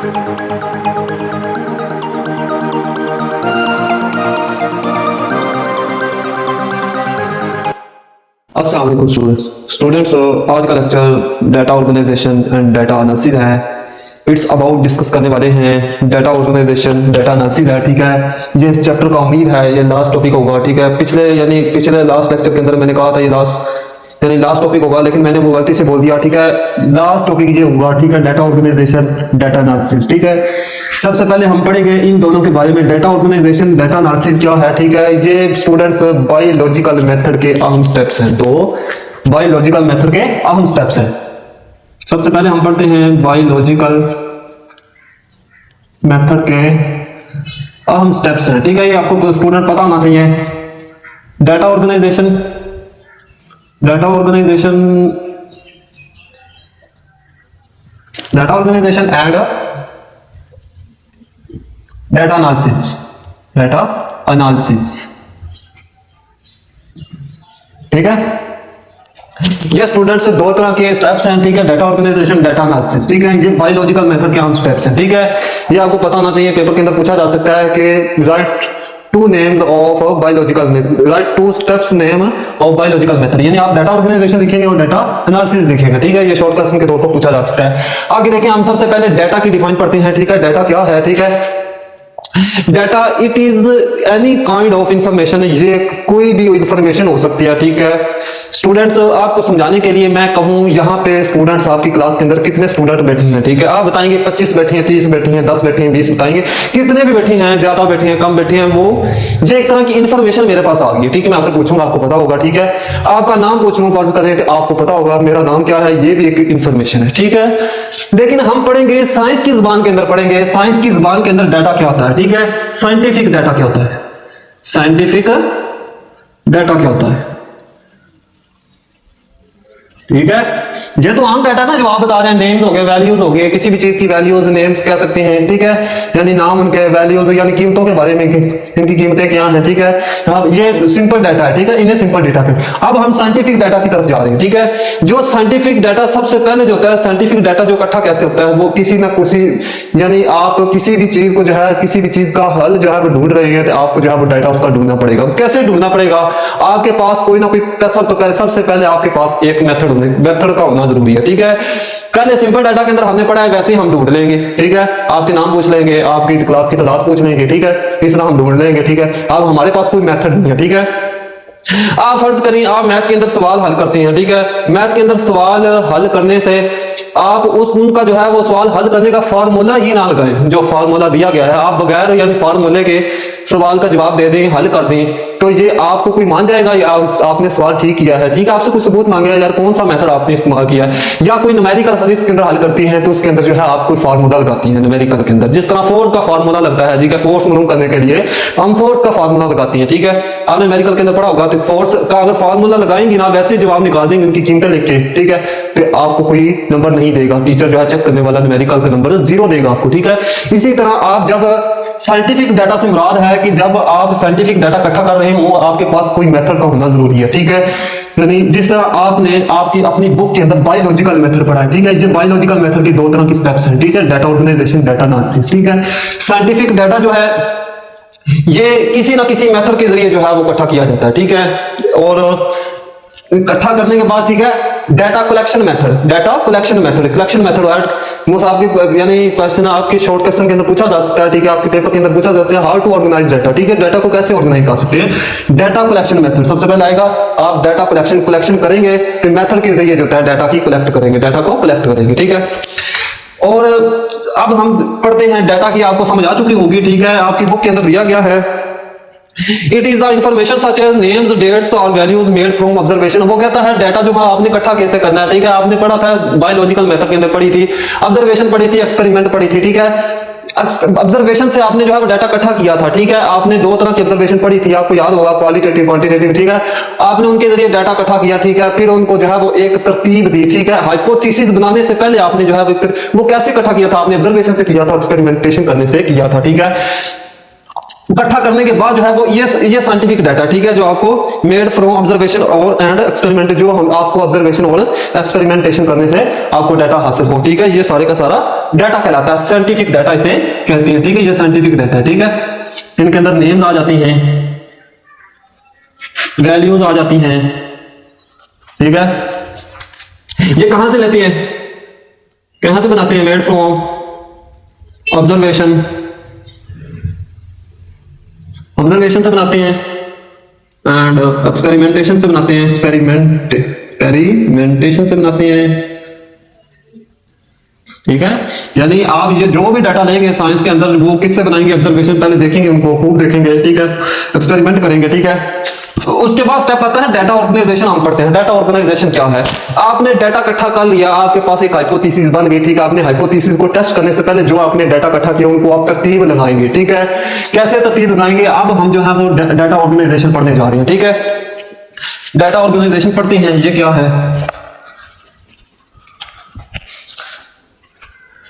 अस्सलाम वालेकुम स्टूडेंट्स, आज का lecture data organisation and data analysis है। इट्स अबाउट डिस्कस करने वाले हैं डाटा ऑर्गेनाइजेशन डाटा एनालिसिस है। ठीक है, ये इस चैप्टर का उम्मीद है ये लास्ट टॉपिक होगा। ठीक है, पिछले लास्ट लेक्चर के अंदर मैंने कहा था ये लास्ट टॉपिक होगा, लेकिन मैंने वो गलती से बोल दिया। ठीक है, लास्ट टॉपिक ये होगा। ठीक है, डाटा ऑर्गेनाइजेशन डाटा एनालिसिस। ठीक है, सबसे पहले हम पढ़ेंगे इन दोनों के बारे में, डाटा ऑर्गेनाइजेशन डाटा एनालिसिस क्या है। ठीक है, ये स्टूडेंट्स बायोलॉजिकल मेथड के अहम स्टेप्स हैं। तो बायोलॉजिकल मेथड के अहम स्टेप्स हैं। सबसे पहले हम पढ़ते हैं बायोलॉजिकल मेथड के अहम स्टेप्स हैं। ठीक है, ये आपको स्टूडेंट पता होना चाहिए। Data organisation and data analysis. ठीक है, ये स्टूडेंट्स दो तरह के स्टेप्स हैं। ठीक है, डाटा ऑर्गेनाइजेशन डाटा एनालिसिस। ठीक है, ये बायोलॉजिकल मेथड के हम स्टेप्स हैं। ठीक है, ये आपको पता होना चाहिए। पेपर के अंदर पूछा जा सकता है कि right two names of biological method, right two steps name of biological method. यानी आप डाटा ऑर्गेनाइजेशन लिखेंगे और डाटा एनालिसिस लिखेंगे। ठीक है, ये शॉर्ट क्वेश्चन के तौर पर पूछा जा सकता है। आगे देखिए, हम सबसे पहले डाटा की डिफाइन पढ़ते हैं। ठीक है, डाटा क्या है। ठीक है, data it is any kind of information. ये कोई भी इंफॉर्मेशन हो सकती है। ठीक है स्टूडेंट्स, आपको समझाने के लिए मैं कहूं, यहाँ पे स्टूडेंट्स आपकी क्लास के अंदर कितने स्टूडेंट बैठे हैं। ठीक है, आप बताएंगे 25 बैठे हैं, 30 बैठे हैं, 10 बैठे हैं, 20 बताएंगे, कितने भी बैठे हैं, ज्यादा बैठे हैं, कम बैठे हैं, वो ये एक तरह की इंफॉर्मेशन मेरे पास आ गई। ठीक है, मैं आपसे पूछूंगा, आपको पता होगा। ठीक है, आपका नाम पूछ लूं, फर्ज करें तो आपको पता होगा मेरा नाम क्या है, ये भी एक इंफॉर्मेशन है। ठीक है, लेकिन हम पढ़ेंगे साइंस की जुबान के अंदर पढ़ेंगे। साइंस की जुबान के अंदर डाटा क्या होता है। ठीक है, साइंटिफिक डाटा क्या होता है, साइंटिफिक डाटा क्या होता है। ठीक है, ये तो आम डाटा ना जो आप बता रहे हैं, नेम्स हो गए, वैल्यूज हो गए, किसी भी चीज की वैल्यूज नेम्स कह सकते हैं। ठीक है, यानी नाम उनके, वैल्यूज यानी कीमतों के बारे में, इनकी कीमतें क्या हैं। ठीक है, अब ये सिंपल डाटा है। ठीक है, इन्हें सिंपल डाटा पे अब हम साइंटिफिक डाटा की तरफ जा रहे हैं। ठीक है, जो साइंटिफिक डाटा सबसे पहले जो होता है, साइंटिफिक डाटा जो इकट्ठा कैसे होता है, वो किसी ना किसी, यानी आप किसी भी चीज को जो है, किसी भी चीज का हल जो है वो ढूंढ रहे हैं, तो आपको जो है वो डाटा उसका ढूंढना पड़ेगा। कैसे ढूंढना पड़ेगा, आपके पास कोई ना कोई सबसे पहले आपके पास एक मेथड का होना जरूरी है। ठीक है, पहले सिंपल डाटा के अंदर हमने पढ़ा है, वैसे ही हम ढूंढ लेंगे। ठीक है, आपके नाम पूछ लेंगे, आपकी क्लास की तादाद पूछ लेंगे। ठीक है, इस तरह हम ढूंढ लेंगे। ठीक है, अब हमारे पास कोई मेथड नहीं है। ठीक है, आप फर्ज करें आप मैथ के अंदर सवाल हल करते हैं। ठीक है, मैथ के अंदर सवाल हल करने से आप उनका जो है वो सवाल हल करने का फार्मूला ही ना लगाएं, जो फार्मूला दिया गया है, आप बगैर यानी फार्मूले के सवाल का जवाब दे दें, हल कर दें, तो ये आपको कोई मान जाएगा या आपने सवाल ठीक किया है। ठीक है, आपसे कुछ सबूत मांगेगा, यार कौन सा मेथड आपने इस्तेमाल किया है, या कोई न्यूमेरिकल फिजिक्स के अंदर हल करती हैं तो उसके अंदर जो है आप कोई फार्मूला लगाती हैं न्यूमेरिकल के अंदर, जिस तरह फोर्स का फार्मूला लगता है। ठीक है, फोर्स मालूम करने के लिए हम फोर्स का फार्मूला लगाती हैं। ठीक है, आपने न्यूमेरिकल के अंदर पढ़ा होगा, तो फोर्स का अगर फार्मूला लगाएंगे ना, वैसे जवाब निकाल देंगे उनकी कीमतें लिख के। ठीक है, तो आपको कोई नंबर नहीं देगा, टीचर जो है चेक करने वाला न्यूमेरिकल का नंबर 0 देगा आपको। ठीक है, इसी तरह आप जब साइंटिफिक डाटा से मुराद है कि जब आप साइंटिफिक डाटा इकट्ठा कर रहे हो, आपके पास कोई मेथड का होना जरूरी है। ठीक है, यानी जिस तरह आपने आपकी अपनी बुक के अंदर बायोलॉजिकल मेथड पढ़ा है। ठीक है, ये बायोलॉजिकल मेथड की दो तरह की स्टेप्स हैं। ठीक है, डाटा ऑर्गेनाइजेशन, डाटा एनालिसिस। ठीक है, साइंटिफिक डाटा जो है ये किसी ना किसी मेथड के जरिए जो है वो इकट्ठा किया जाता है। ठीक है, और इकट्ठा करने के बाद, ठीक है, डाटा कलेक्शन मेथड मोस्ट आपकी यानी क्वेश्चन आपके शॉर्ट क्वेश्चन के अंदर पूछा जा सकता है। ठीक है, आपके पेपर के अंदर पूछा जाता है हाउ टू ऑर्गेनाइज डाटा। ठीक है, डाटा को कैसे ऑर्गेनाइज कर सकते हैं, डाटा कलेक्शन मेथड सबसे पहले आएगा। आप डाटा कलेक्शन करेंगे तो मेथड के जरिए जो है डाटा की कलेक्ट करेंगे, डाटा को कलेक्ट करेंगे। ठीक है, और अब हम पढ़ते हैं डाटा की, आपको समझ आ चुकी होगी। ठीक है, आपकी बुक के अंदर दिया गया है, it is the information such as names, dates और वैल्यूज मेड फ्रॉम ऑब्जर्वेशन। वो कहता है डाटा जो है आपने इकट्ठा कैसे करना है। ठीक है, आपने पढ़ा था बायोलॉजिकल मेथड के अंदर पढ़ी थी, ऑब्जर्वेशन पढ़ी थी, एक्सपेरिमेंट पढ़ी थी। ठीक है, ऑब्जर्वेशन से आपने जो है वो डाटा इकट्ठा किया था। ठीक है, आपने दो तरह की ऑब्जर्वेशन पढ़ी थी, आपको याद होगा, क्वालिटेटिव, क्वांटिटेटिव। ठीक है, आपने उनके जरिए डाटा इकट्ठा किया। ठीक है, फिर उनको जो है वो एक तरतीब दी। ठीक है, हाइपोथेसिस बनाने से पहले आपने जो है वो कैसे इकट्ठा किया था, आपने ऑब्जर्वेशन से किया था, एक्सपेरिमेंटेशन करने से किया था। ठीक है, इकट्ठा करने के बाद जो है वो ये साइंटिफिक डाटा। ठीक है, जो आपको मेड फ्रॉम ऑब्जर्वेशन और एंड एक्सपेरिमेंट, जो हम आपको ऑब्जर्वेशन और एक्सपेरिमेंटेशन करने से आपको डाटा हासिल हो। ठीक है, ये सारे का सारा डाटा कहलाता है, साइंटिफिक डाटा इसे कहते हैं, ठीक है, ये साइंटिफिक डाटा है, ठीक है। इनके अंदर नेम्स आ जाती हैं, वैल्यूज आ जाती हैं, ठीक है। ये कहां से लेती है, कहां से बनाते हैं, मेड फ्रॉम ऑब्जर्वेशन, ऑब्जर्वेशन से बनाते हैं एंड एक्सपेरिमेंटेशन से बनाते हैं, एक्सपेरिमेंटेशन से बनाते हैं, ठीक है। यानी आप ये जो भी डाटा लेंगे साइंस के अंदर वो किससे बनाएंगे, ऑब्जर्वेशन पहले देखेंगे, उनको खूब देखेंगे, ठीक है, एक्सपेरिमेंट करेंगे, ठीक है। उसके बाद स्टेप आता है डाटा ऑर्गेनाइजेशन। हम पढ़ते हैं डाटा ऑर्गेनाइजेशन क्या है। आपने डाटा इकट्ठा कर लिया, आपके पास एक हाइपोथेसिस बन गई, ठीक है। आपने हाइपोथेसिस को टेस्ट करने से पहले जो आपने डाटा इकट्ठा किया उनको आप तरतीब लगाएंगे, ठीक है। कैसे तरतीब लगाएंगे, अब हम जो है वो डाटा ऑर्गेनाइजेशन पढ़ने जा रहे हैं, ठीक है। डाटा ऑर्गेनाइजेशन पढ़ते हैं, ये क्या है।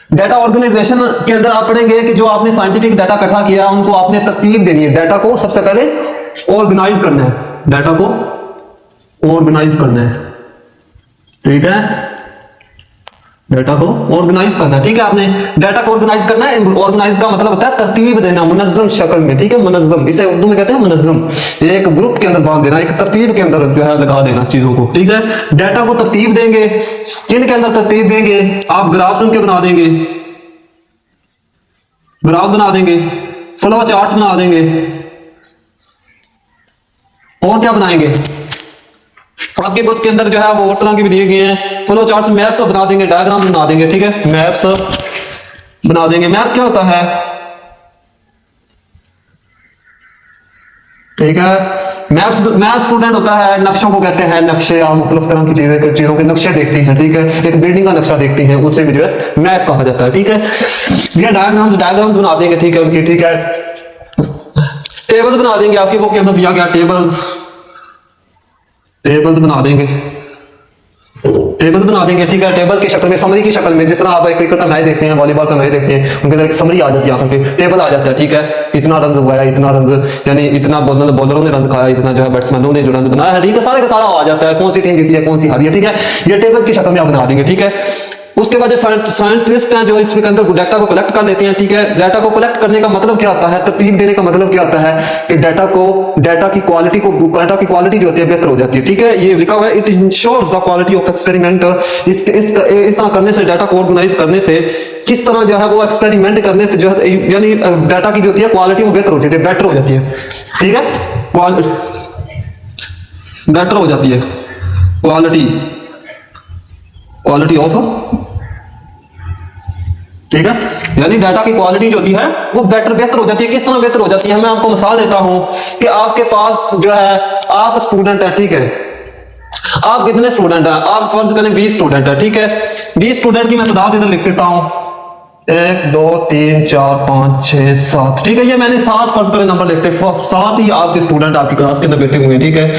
डाटा ऑर्गेनाइजेशन के अंदर आप पढ़ेंगे कि जो आपने साइंटिफिक डाटा इकट्ठा किया उनको आपने तरतीब देनी है। डाटा को सबसे पहले ऑर्गेनाइज करना है, डाटा को ऑर्गेनाइज करना है, ठीक है। डाटा को ऑर्गेनाइज करना है, ठीक है। आपने डाटा को ऑर्गेनाइज करना है। ऑर्गेनाइज का मतलब होता है तरतीब देना, मुनज़्ज़म शक्ल में, ठीक है। मुनज़्ज़म, इसे उर्दू में कहते हैं मुनज़्ज़म। एक ग्रुप के अंदर बांध देना, एक तरतीब के अंदर जो है लगा देना चीजों को, ठीक है। डाटा को तरतीब देंगे, किन के अंदर तरतीब देंगे, आप ग्राफ्स उनके बना देंगे, ग्राफ बना देंगे, फ्लो चार्ट्स बना देंगे, और क्या बनाएंगे, आपके बुक के अंदर जो है वो और तरह के भी दिए गए हैं, फ्लो चार्ट्स, मैप्स बना देंगे, डायग्राम बना देंगे, ठीक है। मैप्स बना देंगे। मैप्स क्या होता है, ठीक है। मैप्स, मैप स्टूडेंट होता है, नक्शों को कहते हैं नक्शे, आप मुख्तलिफ तरह की चीजों के नक्शे देखते हैं, ठीक है। एक बिल्डिंग का नक्शा देखते हैं, उसे भी जो है मैप कहा जाता है, ठीक है। ये डायग्राम बना देंगे, ठीक है, उनकी, ठीक है। टेबल्स बना देंगे, आपकी बुक के अंदर दिया गया टेबल्स बना देंगे, टेबल बना देंगे, ठीक है। टेबल की शक्ल में, समरी की शक्ल में, जिस तरह आप क्रिकेट का मैच देखते हैं, वॉलीबॉल का मैच देखते हैं, उनके अंदर एक समरी आ जाती है, आखिर पे टेबल आ जाता है, ठीक है। इतना रन हुआ है, इतना रन, यानी इतना बॉलरों ने रन खाया, इतना जो है बैट्समैनों ने जो रन बनाया है, ठीक है। सारे का सारा आ जाता है, कौन सी टीम जीती है, कौन सी हारी है, ठीक है। ये टेबल्स की शक्ल में आप बना देंगे, ठीक है। उसके बाद जो साइंटिस्ट हैं जो इसके अंदर डाटा को कलेक्ट कर लेते हैं, ठीक है। डाटा को कलेक्ट करने का मतलब क्या होता है, तरतीब देने का मतलब क्या होता है कि डाटा की क्वालिटी जो होती है बेहतर हो जाती है, ठीक है। ये लिखा हुआ है, it ensures the quality of experiment. इस तरह करने से, डाटा को ऑर्गेनाइज करने से, किस तरह जो है वो एक्सपेरिमेंट करने से जो है, यानी डाटा की जो होती है क्वालिटी वो बेहतर हो जाती है, बेटर हो जाती है, ठीक है। बेटर हो जाती है, क्वालिटी ऑफ, ठीक है। यानी डाटा की क्वालिटी जो होती है वो बेहतर हो जाती है। किस तरह बेहतर हो जाती है, मैं आपको मिसाल देता हूं कि आपके पास जो है, आप स्टूडेंट है, ठीक है। आप कितने स्टूडेंट हैं, आप फर्ज करें 20 स्टूडेंट है, ठीक है। 20 स्टूडेंट की मैं तादाद इधर लिख देता हूं, 1 2 3 4 5 6 7, ठीक है। ये मैंने 7 फर्ज करें नंबर लिखते, 7 ही आपके स्टूडेंट आपकी क्लास के अंदर बैठे हुए हैं, ठीक है।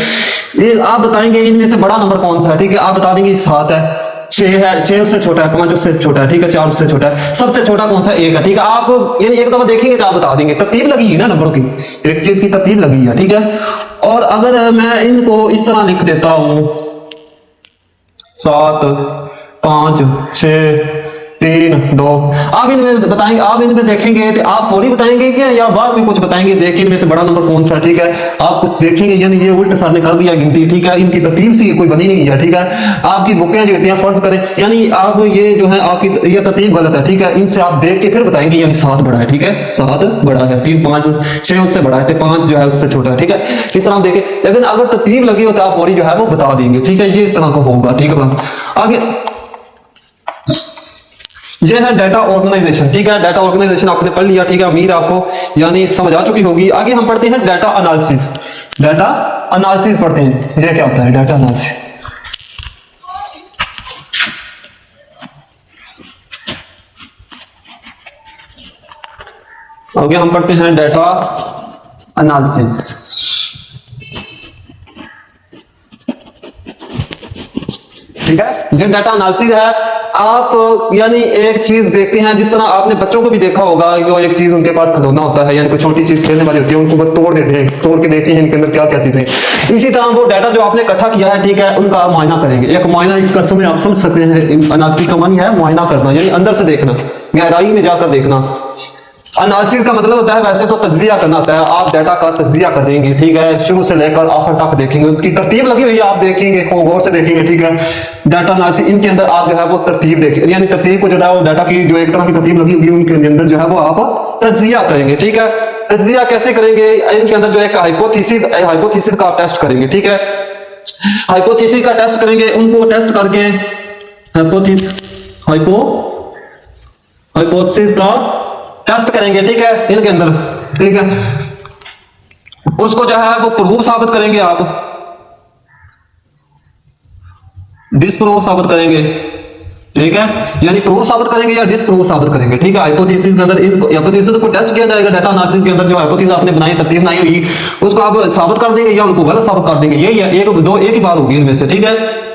ये आप बताएंगे इनमें से बड़ा नंबर कौन सा है, ठीक है। आप बता देंगे 7 है, 6 है, 6 उससे छोटा है, 5 उससे छोटा है, ठीक है, 4 उससे छोटा है, सबसे छोटा कौन सा, 1 है, ठीक है। आप यानी एक दफा देखेंगे तो आप बता देंगे, तरतीब लगी है ना नंबरों की, एक चीज की तरतीब लगी है, ठीक है। और अगर मैं इनको इस तरह लिख देता हूं, 7 5 6 3 2, आप इनमें बताएंगे, आप इनमें देखेंगे तो आप फौरी बताएंगे क्या, या बाद में कुछ बताएंगे, देखिए इनमें से बड़ा नंबर कौन सा, ठीक है। आप कुछ देखेंगे, यानी ये उल्ट सर ने कर दिया गिनती, ठीक है। इनकी तरतीब सी कोई बनी नहीं है, ठीक है। आपकी बुकें जो होती हैं, फर्ज करें, यानी आप ये जो है आपकी ये तरतीब गलत है, ठीक है। इनसे आप देख के फिर बताएंगे, यानी 7 बड़ा है, ठीक है, 7 बड़ा है, 3 5 6 उससे बड़ा है, 5 जो है उससे छोटा है, ठीक है। इस तरह देखें, लेकिन अगर तरतीब लगी हो तो आप फौरी जो है वो बता देंगे, ठीक है। ये इस तरह का होगा, ठीक है। आगे ये है डाटा ऑर्गेनाइजेशन, ठीक है। डाटा ऑर्गेनाइजेशन आपने पढ़ लिया, ठीक है। उम्मीद आपको यानी समझ आ चुकी होगी। आगे हम पढ़ते हैं डाटा एनालिसिस। डाटा एनालिसिस पढ़ते हैं, ये क्या होता है डाटा एनालिसिस। आगे हम पढ़ते हैं डाटा एनालिसिस, ठीक है। ये डाटा एनालिसिस है। आप यानी एक चीज देखते हैं, जिस तरह आपने बच्चों को भी देखा होगा, जो एक चीज उनके पास खिलौना होता है यानी कोई छोटी चीज खेलने वाली होती है, उनको बस तोड़ देते हैं, तोड़ के देखते हैं इनके अंदर क्या क्या चीजें। इसी तरह वो डाटा जो आपने इकट्ठा किया है, ठीक है, उनका आप मुआयना करेंगे। एक मुआयना इस कसम में आप समझ सकते हैं, एनालिसिस का मानी है मुआयना करना, यानी अंदर से देखना, गहराई में जाकर देखना। एनालिसिस का मतलब होता है वैसे तो तज्जिया करना होता है, आप डाटा का तज्जिया कर देंगे, ठीक है, शुरू से लेकर आखिर तक देखेंगे, उनकी तरतीब लगी हुई है, आप देखेंगे, गौर से देखेंगे, ठीक है। डाटा एनालिसिस इनके अंदर आप जो है वो तरतीब देखें, यानी तरतीब को जो है वो डाटा की जो एक तरह की तरतीब लगी हुई उनके अंदर जो है वो आप तज्जिया करेंगे, ठीक है। तज्जिया कैसे करेंगे, इनके अंदर जो है हाइपोथेसिस का आप टेस्ट करेंगे, ठीक है। हाइपोथेसिस का टेस्ट करेंगे, उनको टेस्ट करके हाइपोथेसिस का टेस्ट करेंगे, ठीक है, इनके अंदर, ठीक है। उसको जो है वो प्रूफ साबित करेंगे, आप डिसप्रूव साबित करेंगे, ठीक है, यानी प्रूफ साबित करेंगे या डिसप्रूव साबित करेंगे, ठीक है। हाइपोथेसिस के अंदर इनको हाइपोथेसिस को टेस्ट किया जाएगा, डाटा एनालिसिस के अंदर जो हाइपोथेसिस आपने बनाई, तरतीब बनाई हुई, उसको आप साबित कर देंगे या उनको गलत साबित कर देंगे, यही है, एक ही बात होगी इनमें से, ठीक है।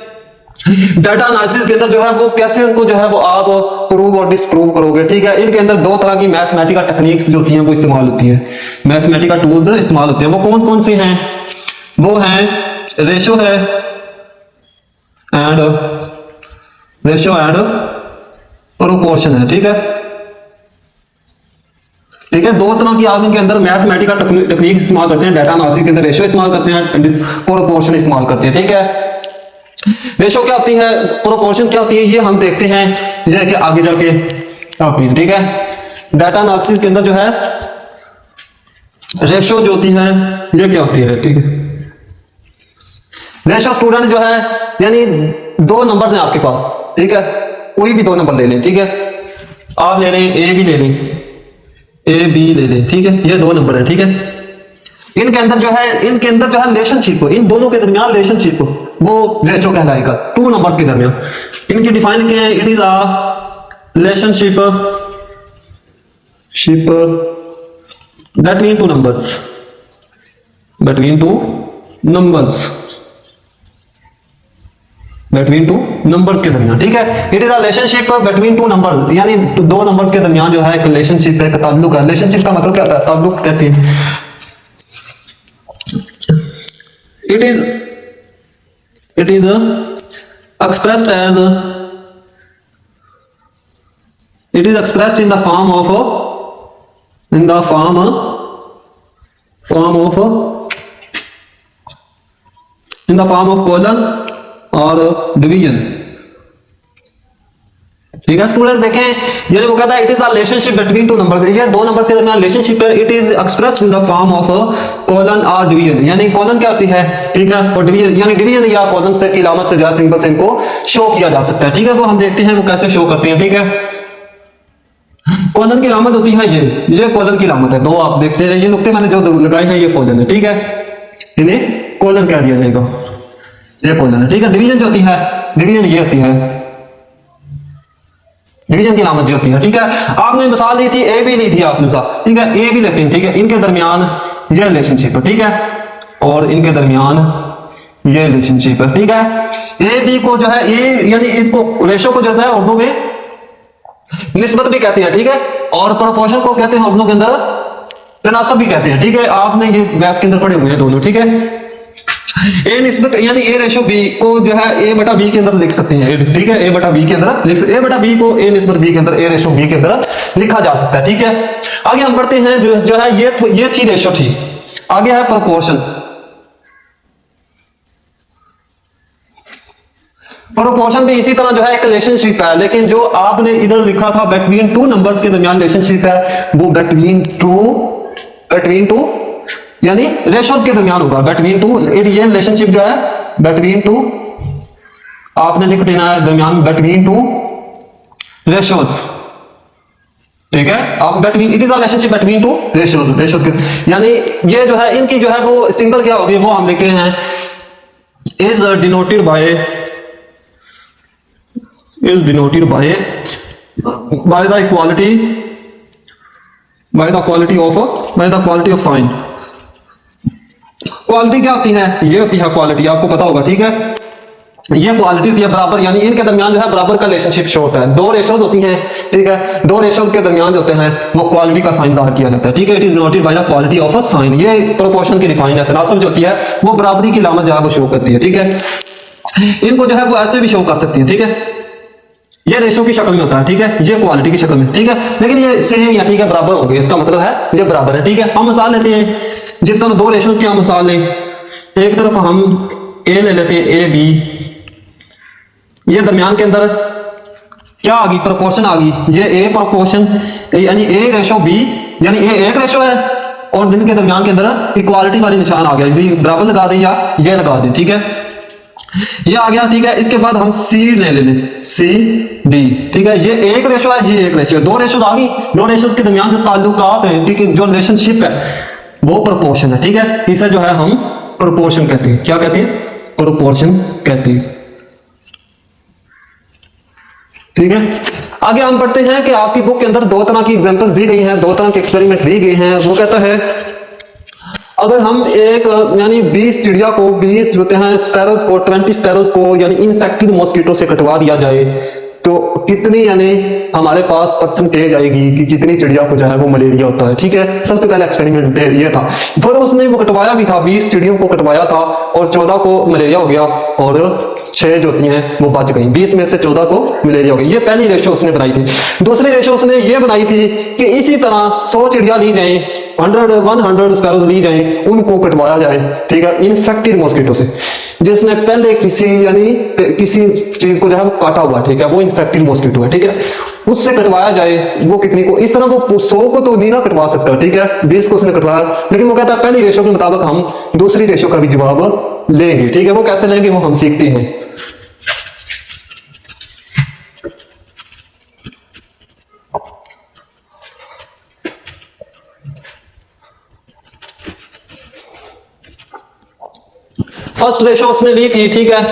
डाटा एनालिसिस के अंदर जो है वो कैसे उनको जो है वो आप प्रूव और डिसप्रूव करोगे, ठीक है। इनके अंदर दो तरह की मैथमेटिकल टेक्निक्स जो होती हैं वो इस्तेमाल होती है, मैथमेटिकल टूल्स इस्तेमाल होते हैं। वो कौन कौन से हैं, वो हैं रेशो एंड प्रोपोर्शन है, ठीक है, ठीक है। दो तरह की आप इनके अंदर मैथमेटिकल टेक्निक इस्तेमाल करते हैं, डाटा एनालिसिस के अंदर रेशो इस्तेमाल करते हैं, प्रोपोर्शन इस्तेमाल करते हैं, ठीक है। रेशो क्या होती है, प्रोपोर्शन क्या होती है, ये हम देखते हैं जैसे कि आगे जाके आती है, ठीक है। डाटा एनालिसिस के अंदर जो है रेशो जो होती है ये क्या होती है, ठीक है। रेशो स्टूडेंट जो है यानी दो नंबर हैं आपके पास, ठीक है, कोई भी दो नंबर ले लें, ठीक है, आप ले लें ए भी ले लें, ए बी ले लें, ठीक है, ये दो नंबर है, ठीक है। इनके अंदर जो है रिलेशनशिप, इन दोनों के दरमियान रिलेशनशिप वो रेशो कहलाएगा, टू नंबर के दरमियान। इनकी डिफाइन किया है, it is a relationship between two numbers between two numbers के दरमियान, ठीक है। It is a relationship between two number, यानी दो नंबर्स के दरमियान जो है एक रिलेशनशिप है, ताल्लुक है। रिलेशनशिप का मतलब क्या होता है, ताल्लुक कहते हैं। It is expressed in the form of colon और डिवीजन, ठीक है। स्टूडेंट देखें, ये वो कहता है it is a relationship between two number, ये दो नंबर के दरमियान रिलेशनशिप है। It is expressed in the form of colon और डिवीजन, यानी कॉलन क्या होती है, ठीक है, और डिवीजन यानी डिवीजन या कॉलन से की इलामत से जो सिंबल से इनको शो किया जा सकता है, ठीक है। वो हम देखते हैं वो कैसे शो करते हैं, ठीक है। कॉलन की इलामत होती है ये कॉलन की इलामत है, दो आप देखते हैं, ये नुक्ते मैंने जो लगाए हैं ये कॉलन है, ठीक है, इन्हें कॉलन कह दिया जाएगा, ये कॉलन है, ठीक है। डिवीजन जो होती है, डिवीजन ये होती है, डिवीजन की इलामत जो होती है, ठीक है। आपने मिसाल ली थी, ए बी ली थी आपने मिसाल, ठीक है, ए बी लेते हैं, ठीक है, इनके दरमियान ये रिलेशनशिप है, ठीक है, और इनके दरमियान ये रिलेशनशिप है, ठीक है। ए बी को जो है ए यानी इसको रेशो को जो है उर्दू में निस्बत भी कहते हैं, ठीक है, और प्रोपोर्शन को कहते हैं उर्दू के अंदर तनासब भी कहते हैं, ठीक है। आपने ये मैथ के अंदर पढ़े हुए हैं दोनों, ठीक है। ए निस्बत यानी ए रेशो बी को जो है ए बटा बी के अंदर लिख सकते हैं, ठीक है, ए बटा बी के अंदर लिख सकते, ए बटा बी को ए निस्बत बी के अंदर ए रेशो बी के अंदर लिखा जा सकता है, ठीक है। आगे हम बढ़ते हैं, जो है ये थी रेशो थी, आगे है प्रोपोर्शन। प्रोपोर्शन भी इसी तरह जो है एक रिलेशनशिप है, लेकिन जो आपने इधर लिखा था बिटवीन टू नंबर्स के दरमियान रिलेशनशिप है, वो बिटवीन टू यानी रेशोज के दरमियान होगा, बिटवीन टू। ये रिलेशनशिप जो है बिटवीन टू आपने लिख देना है दरमियान बिटवीन टू रेशोज, ठीक है। आप between it is a relationship between two ratios के, यानी ये जो है इनकी जो है वो सिंबल क्या होगी, वो हम लिखे हैं is denoted by the quality of sign। Quality क्या होती है, ये होती है क्वालिटी, आपको पता होगा, ठीक है। ये क्वालिटी होती है बराबर, यानी इनके दरमियान जो है बराबर का रिलेशनशिप शो होता है। दो रेशोज होती हैं, ठीक है, दो रेशोज के दरमियान जो होते हैं वो क्वालिटी का साइन ज़ाहिर किया जाता है, ठीक है। It is noted by the quality of a sign. ये प्रोपोर्शन की डिफाइन है। तनासब जो होती है वो बराबरी की लामत जो है वो शो करती है, ठीक है। इनको जो है वो ऐसे भी शो कर सकती है, ठीक है। ये रेशो की शक्ल में होता है, ठीक है, ये क्वालिटी की शक्ल में, ठीक है। लेकिन ये सेम या ठीक है बराबर हो गए, इसका मतलब है ये बराबर है, ठीक है। हम मिसाल लेते हैं, जिस तरह दो रेशो की हम मिसाल लें, एक तरफ हम ए ले लेते हैं, ए बी, ये दरमियान के अंदर क्या आ गई, प्रोपोर्शन आ गई। ये ए प्रोपोर्शन यानी ए रेशो बी, यानी ए एक रेशो है और दिन के दरमियान के अंदर इक्वालिटी वाली निशान आ गया, यदि बराबर लगा दें या ये लगा दें, ठीक है, ये आ गया, ठीक है। इसके बाद हम सी ले लें, सी डी, ठीक है। ये एक रेशो है, ये एक रेशो है, दो रेशो आ गई। दो रेशो के दरमियान जो ताल्लुकात है, ठीक है, जो रिलेशनशिप है वो प्रोपोर्शन है, ठीक है। इसे जो है हम प्रोपोर्शन कहते हैं। क्या कहते हैं? प्रोपोर्शन कहते हैं, ठीक है। आगे हम पढ़ते हैं कि आपकी बुक के अंदर दो तरह की एग्जांपल्स दी गई हैं, दो तरह के एक्सपेरिमेंट दी गए हैं। वो कहता है अगर हम एक यानी 20 चिड़िया को, 20 जो हैं स्पैरोज को, 20 स्पैरोज को यानी इन्फेक्टेड मॉस्किटो से कटवा दिया जाए तो कितनी यानी हमारे पास परसेंटेज आएगी कि कितनी चिड़िया को जो है वो मलेरिया होता है, ठीक है। सबसे पहला एक्सपेरिमेंट ये था। फिर उसने वो कटवाया भी था, 20 चिड़ियों को कटवाया था और 14 को मलेरिया हो गया और 6 जो होती हैं वो बच गई। 20 में से 14 को मलेरिया हो गई। ये पहली रेशो उसने बनाई थी। दूसरी रेशो उसने ये बनाई थी कि इसी तरह 100 चिड़िया ली जाए, 100 स्पैरोज ली जाए, उनको कटवाया जाए, ठीक है, इन्फेक्टेड मॉस्किटो से, जिसने पहले किसी यानी किसी चीज को जो है वो काटा हुआ, ठीक है, वो इन्फेक्टेड मॉस्किटो है, ठीक है, उससे कटवाया जाए। वो कितनी को, इस तरह वो 100 को तो नहीं ना कटवा सकता, ठीक है, 20 को उसने कटवाया। लेकिन वो कहता है पहली रेशो के मुताबिक हम दूसरी रेशो का भी जवाब लेंगे, ठीक है। वो कैसे लेंगे वो हम सीखते हैं। फर्स्ट रेशो उसने ली थी, ठीक है,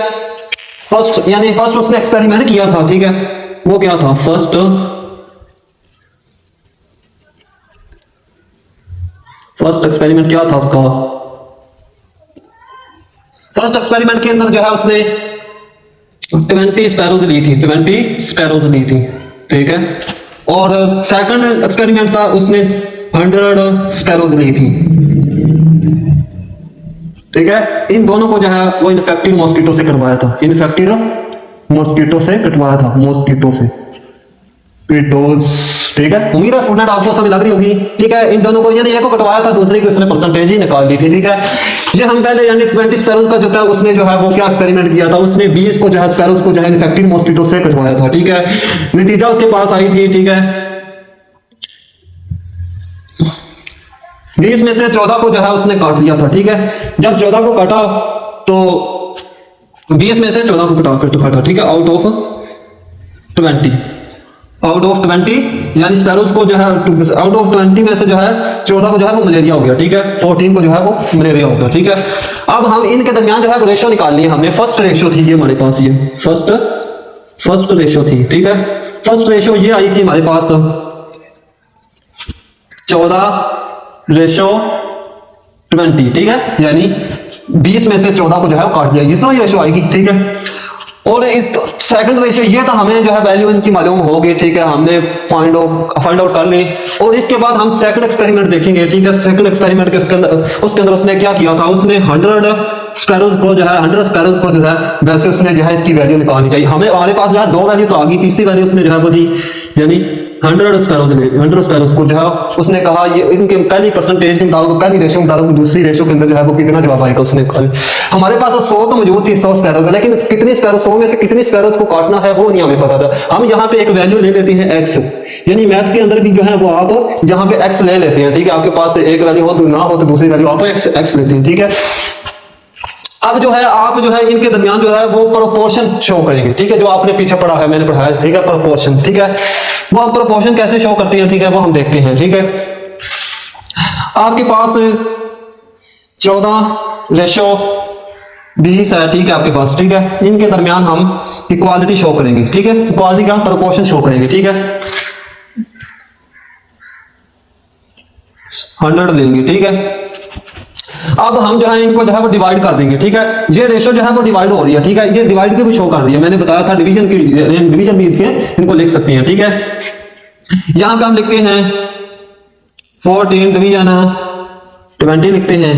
फर्स्ट यानी फर्स्ट उसने एक्सपेरिमेंट किया था, ठीक है। वो क्या था? फर्स्ट एक्सपेरिमेंट क्या था उसका? फर्स्ट एक्सपेरिमेंट के अंदर जो है उसने 20 स्पैरोज ली थी, 20 स्पैरोज ली थी, ठीक है। और सेकंड एक्सपेरिमेंट था, उसने 100 स्पैरोज ली थी, ठीक है। इन दोनों को जो है वो इन्फेक्टेड मॉस्किटो से कटवाया था, इन्फेक्टेड मॉस्किटो से कटवाया था, मॉस्किटो से पिटोज, ठीक है। उम्मीद है स्टूडेंट आपको समझ लग रही होगी, ठीक है। इन दोनों को यानी एक को कटवाया था, दूसरे की उसने परसेंटेज ही निकाल दी थी, ठीक है। ये हम पहले यानी 20 स्पैरोज का जो था उसने जो है वो क्या एक्सपेरिमेंट किया था, उसने 20 को जो है स्पैरोज को जो है इन्फेक्टेड मॉस्किटो से कटवाया था, ठीक है। नतीजा उसके पास आई थी, ठीक है, 20 में से 14 को जो है उसने काट लिया था, ठीक है। जब 14 को काटा तो 20 में से 14 को काटा, ठीक है, आउट ऑफ 20 यानी स्पैरोज को जो है आउट ऑफ 20 में से जो है 14 को जो है वो मलेरिया हो गया, ठीक है, 14 को जो है वो मलेरिया हो गया, ठीक है। अब हम इनके दरमियान जो है रेशो निकाल ली हमने। फर्स्ट रेशो थी ये हमारे पास, ये फर्स्ट रेशो थी, ठीक है। फर्स्ट रेशो ये आई थी हमारे पास 14:20, ठीक है, यानी 20 में से 14 को जो है वो काट दिया, इस रेशो आएगी, ठीक है। और सेकंड रेशो ये था, हमें जो है वैल्यू इनकी मालूम होगी, ठीक है, हमने फाइंड आउट कर ली। और इसके बाद हम सेकंड एक्सपेरिमेंट देखेंगे, ठीक है। सेकंड एक्सपेरिमेंट के उसके अंदर उसने क्या किया था, उसने 100 स्पैरोज को जो है 100 स्पैरोज को जो है वैसे उसने जो है इसकी वैल्यू निकालनी चाहिए। हमारे पास जो है 2 वैल्यू तो आ गई, तीसरी वैल्यू उसने जो है वो दी, यानी 100 स्पैरोज को जो है उसने कहा ये इनके पहली परसेंटेज के मुताबिक, पहली रेशो के मुताबिक दूसरी रेशो के अंदर जो है वो कितना जवाब आएगा उसने निकाला। हमारे पास 100 तो मौजूद थी, 100 स्पैरोज, लेकिन कितनी स्पैरोज, 100 में से कितनी स्पैरोज को काटना है वो नहीं हमें पता था। हम यहाँ पे एक वैल्यू ले लेते हैं x, यानी मैथ के अंदर भी जो है वो आप यहाँ पे x ले लेते हैं, ठीक है। आपके पास एक वैल्यू हो तो ना हो तो दूसरी वैल्यू आप x लेते हैं, ठीक है। अब जो है आप जो है इनके दरमियान जो है वो प्रोपोर्शन शो करेंगे, ठीक है, जो आपने पीछे पढ़ा है, मैंने पढ़ाया, ठीक है, प्रोपोर्शन, ठीक है। वो हम प्रोपोर्शन कैसे शो करते हैं, ठीक है, वो हम देखते हैं, ठीक है। आपके पास 14:20 है, ठीक है, आपके पास, ठीक है। इनके दरमियान हम इक्वालिटी शो करेंगे, ठीक है, इक्वालिटी का हम प्रोपोर्शन शो करेंगे, ठीक है। 100 लेंगे, ठीक है। अब हम जो है इनको जो है वो डिवाइड कर देंगे, ठीक है। ये रेशो जो है वो डिवाइड हो रही है, ठीक है। ये डिवाइड के भी शो कर रही है, मैंने बताया था डिवीजन की, डिवीजन भी इनको लिख सकते हैं, ठीक है। यहां पे हम लिखते हैं 14 डिवीजन 20 लिखते हैं,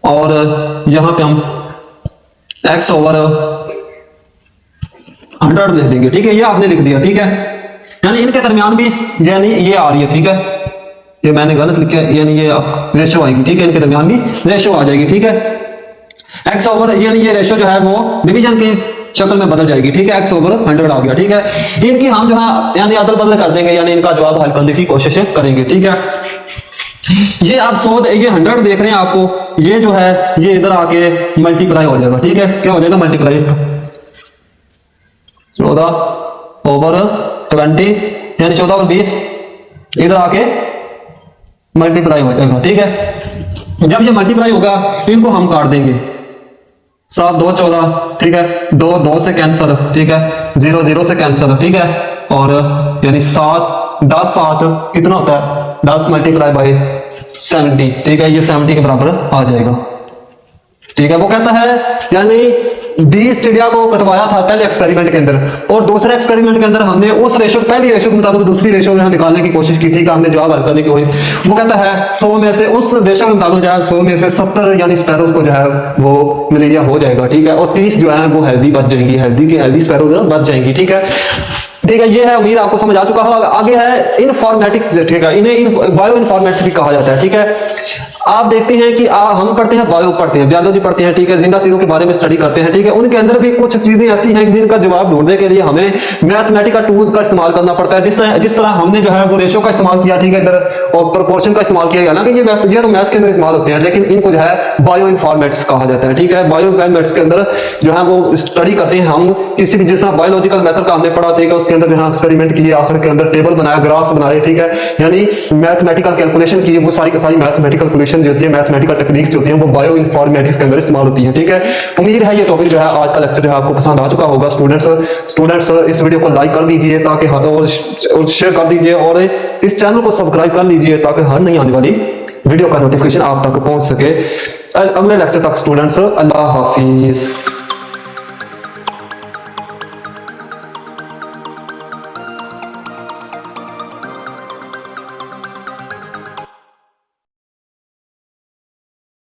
और यहां पे हम x ओवर 100 लिख देंगे, ठीक है। ये आपने लिख दिया, ठीक है। यानी इनके दरमियान भी यानी ये आ रही है, ठीक है। ये मैंने गलत लिखा है, यानी ये रेशो आएगी, ठीक है। इनके दरमियान भी रेशो आ जाएगी, ठीक है। x ओवर यानी ये रेशो जो है वो डिवीजन की शक्ल में बदल जाएगी, ठीक है। x ओवर 100 आ गया, ठीक है। इनकी हम जो है यानी अदल बदल कर देंगे, यानी इनका जवाब हल करने की कोशिश करेंगे, ठीक है। ये आप 100 ये 100 देख रहे हैं आपको, ये जो है ये इधर आके मल्टीप्लाई हो जाएगा, ठीक है। क्या हो जाएगा मल्टीप्लाई इसका 14 ओवर 20 यानी 14 ओवर 20 इधर आके मल्टीप्लाई हो जाएगा, ठीक है। जब ये मल्टीप्लाई होगा इनको हम काट देंगे, 7 2 14, ठीक है। 2 2 से कैंसिल, ठीक है। 0 0 से कैंसिल, ठीक है। और यानी 7 10 7 कितना होता है 10 मल्टीप्लाई बाय 70, ठीक है। ये 70 के बराबर आ जाएगा, ठीक है। वो कहता है यानी 20 चिड़िया को कटवाया था पहले एक्सपेरिमेंट के अंदर, और दूसरे एक्सपेरिमेंट के अंदर हमने उस रेशो पहली रेशो के मुताबिक दूसरी रेशो में निकालने की कोशिश की, ठीक है। हमने जवाब हल करने की कोशिश, वो कहता है 100 में से उस रेशो के मुताबिक जो है 100 में से 70 यानी स्पैरोज को जो है वो मलेरिया हो जाएगा, ठीक है। और 30 जो है वो हेल्दी बच जाएंगी, हेल्दी स्पैरोज बच जाएंगी, ठीक है। ठीक है, ये है, उम्मीद आपको समझ आ चुका होगा। आगे है इनफॉर्मेटिक्स, ठीक है। इन्हें बायो इन्फॉर्मेटिक्स भी कहा जाता है, ठीक है। आप देखते हैं कि हम पढ़ते हैं बायो पढ़ते हैं, बायोलॉजी पढ़ते हैं, ठीक है। जिंदा चीजों के बारे में स्टडी करते हैं, ठीक है। उनके अंदर भी कुछ चीजें ऐसी हैं जिनका जवाब ढूंढने के लिए हमें मैथमेटिकल टूल्स का इस्तेमाल करना पड़ता है। जिस तरह हमने जो है वो रेशो का इस्तेमाल किया, ठीक है, इधर, और प्रोपोर्शन का इस्तेमाल किया। हालांकि ये तो मैथ के अंदर इस्तेमाल होते हैं, लेकिन इनको जो है बायो इन्फॉर्मेटिक्स कहा जाता है, ठीक है। बायो इन्फॉर्मेटिक्स के अंदर जो है वो स्टडी करते हैं हम किसी भी, जिस तरह बायोलॉजिकल मेथड का हमने पढ़ा, ठीक है। उसके अंदर जो है एक्सपेरिमेंट किए, आखिर के अंदर टेबल बनाया, ग्राफ्स बनाए, ठीक है। यानी मैथमेटिकल कैलकुलेशन की, वो सारी मैथमेटिकल कैलकुलेशन जो होती है, मैथमेटिकल टेक्निक्स जो होती हैं, वो बायो इन्फॉर्मेटिक्स के अंदर इस्तेमाल होती है, ठीक है। उम्मीद है ये टॉपिक जो है आज का लेक्चर जो है आपको पसंद आ चुका होगा। स्टूडेंट्स इस वीडियो को लाइक कर दीजिए ताकि और शेयर कर दीजिए, और इस चैनल को सब्सक्राइब कर लीजिए ताकि हर नई आने वाली वीडियो का नोटिफिकेशन आप तक पहुंच सके। अगले लेक्चर तक स्टूडेंट्स, अल्लाह हाफिज।